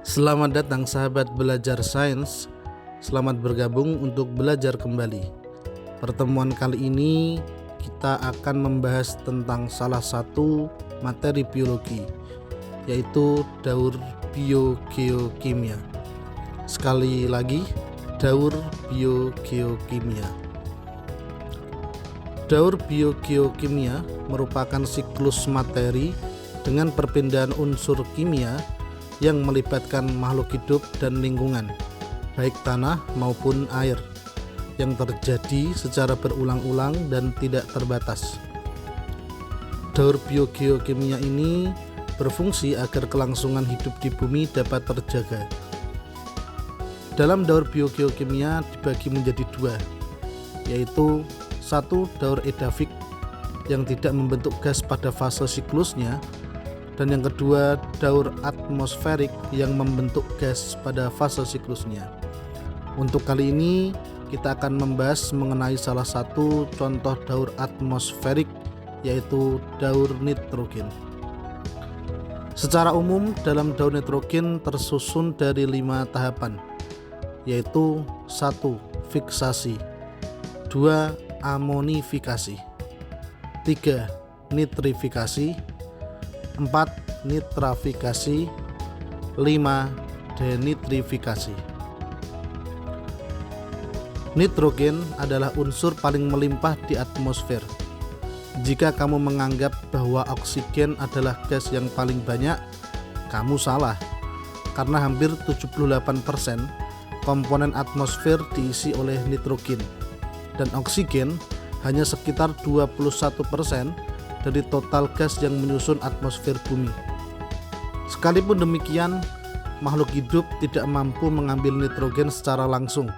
Selamat datang sahabat belajar sains. Selamat bergabung untuk belajar kembali. Pertemuan kali ini kita akan membahas tentang salah satu materi biologi, yaitu daur biogeokimia. Sekali lagi, daur biogeokimia. Daur biogeokimia merupakan siklus materi dengan perpindahan unsur kimia yang melibatkan makhluk hidup dan lingkungan, baik tanah maupun air, yang terjadi secara berulang-ulang dan tidak terbatas. Daur biogeokimia ini berfungsi agar kelangsungan hidup di bumi dapat terjaga. Dalam daur biogeokimia dibagi menjadi dua, yaitu satu, daur edafik yang tidak membentuk gas pada fase siklusnya, dan yang kedua, daur atmosferik yang membentuk gas pada fase siklusnya. Untuk kali ini kita akan membahas mengenai salah satu contoh daur atmosferik, yaitu daur nitrogen. Secara umum dalam daur nitrogen tersusun dari 5 tahapan, yaitu 1. Fiksasi, 2. Amonifikasi, 3. Nitrifikasi, 4. Nitrafikasi, 5. Denitrifikasi. Nitrogen adalah unsur paling melimpah di atmosfer. Jika kamu menganggap bahwa oksigen adalah gas yang paling banyak, kamu salah, karena hampir 78% komponen atmosfer diisi oleh nitrogen, dan oksigen hanya sekitar 21% dari total gas yang menyusun atmosfer bumi. Sekalipun demikian, makhluk hidup tidak mampu mengambil nitrogen secara langsung.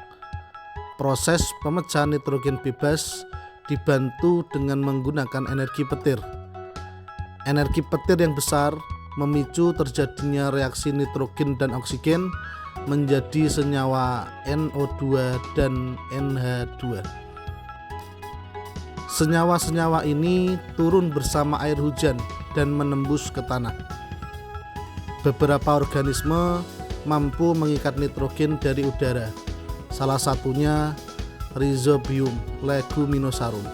Proses pemecahan nitrogen bebas dibantu dengan menggunakan energi petir. Energi petir yang besar memicu terjadinya reaksi nitrogen dan oksigen menjadi senyawa NO2 dan NH2. Senyawa-senyawa ini turun bersama air hujan dan menembus ke tanah. Beberapa organisme mampu mengikat nitrogen dari udara, salah satunya Rhizobium leguminosarum.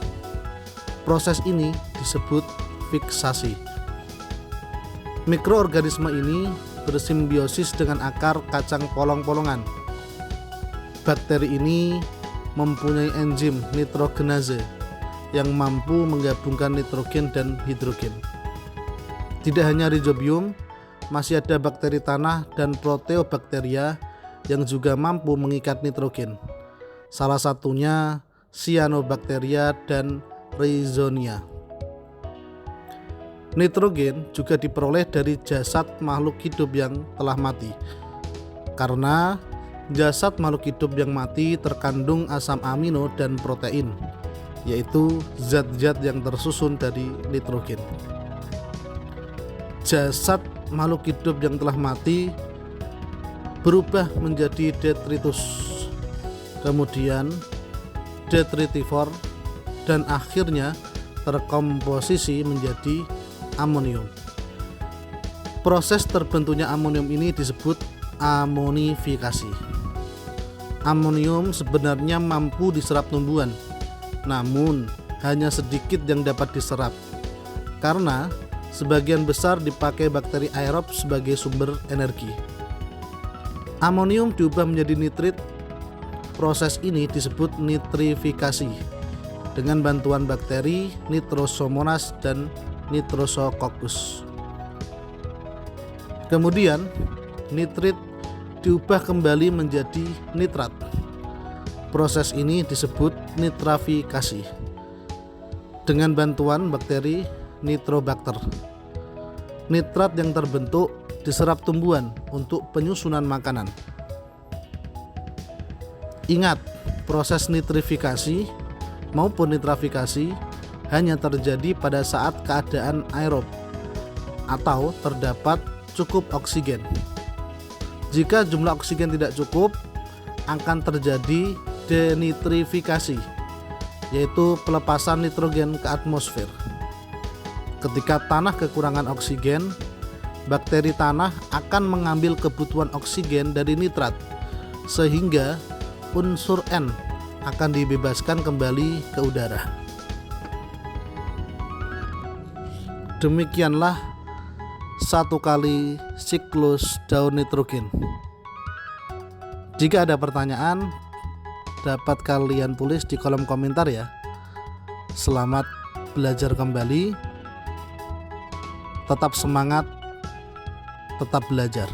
Proses ini disebut fiksasi. Mikroorganisme ini bersimbiosis dengan akar kacang polong-polongan. Bakteri ini mempunyai enzim nitrogenase yang mampu menggabungkan nitrogen dan hidrogen. Tidak hanya Rhizobium, masih ada bakteri tanah dan Proteobacteria yang juga mampu mengikat nitrogen. Salah satunya Cyanobacteria dan Rhizonia. Nitrogen juga diperoleh dari jasad makhluk hidup yang telah mati. Karena jasad makhluk hidup yang mati terkandung asam amino dan protein, yaitu zat-zat yang tersusun dari nitrogen. Jasad makhluk hidup yang telah mati berubah menjadi detritus, kemudian detritivore, dan akhirnya terkomposisi menjadi amonium. Proses terbentuknya amonium ini disebut amonifikasi. Amonium sebenarnya mampu diserap tumbuhan, namun hanya sedikit yang dapat diserap karena sebagian besar dipakai bakteri aerob sebagai sumber energi. Amonium diubah menjadi nitrit. Proses ini disebut nitrifikasi dengan bantuan bakteri Nitrosomonas dan Nitrosococcus. Kemudian nitrit diubah kembali menjadi nitrat. Proses ini disebut nitrafikasi dengan bantuan bakteri Nitrobacter. Nitrat yang terbentuk diserap tumbuhan untuk penyusunan makanan. Ingat, proses nitrifikasi maupun nitrafikasi hanya terjadi pada saat keadaan aerob atau terdapat cukup oksigen. Jika jumlah oksigen tidak cukup, akan terjadi denitrifikasi, yaitu pelepasan nitrogen ke atmosfer. Ketika tanah kekurangan oksigen, bakteri tanah akan mengambil kebutuhan oksigen dari nitrat, sehingga unsur N akan dibebaskan kembali ke udara. Demikianlah 1 kali siklus daun nitrogen. Jika ada pertanyaan, dapat kalian tulis di kolom komentar ya. Selamat belajar kembali. Tetap semangat, tetap belajar.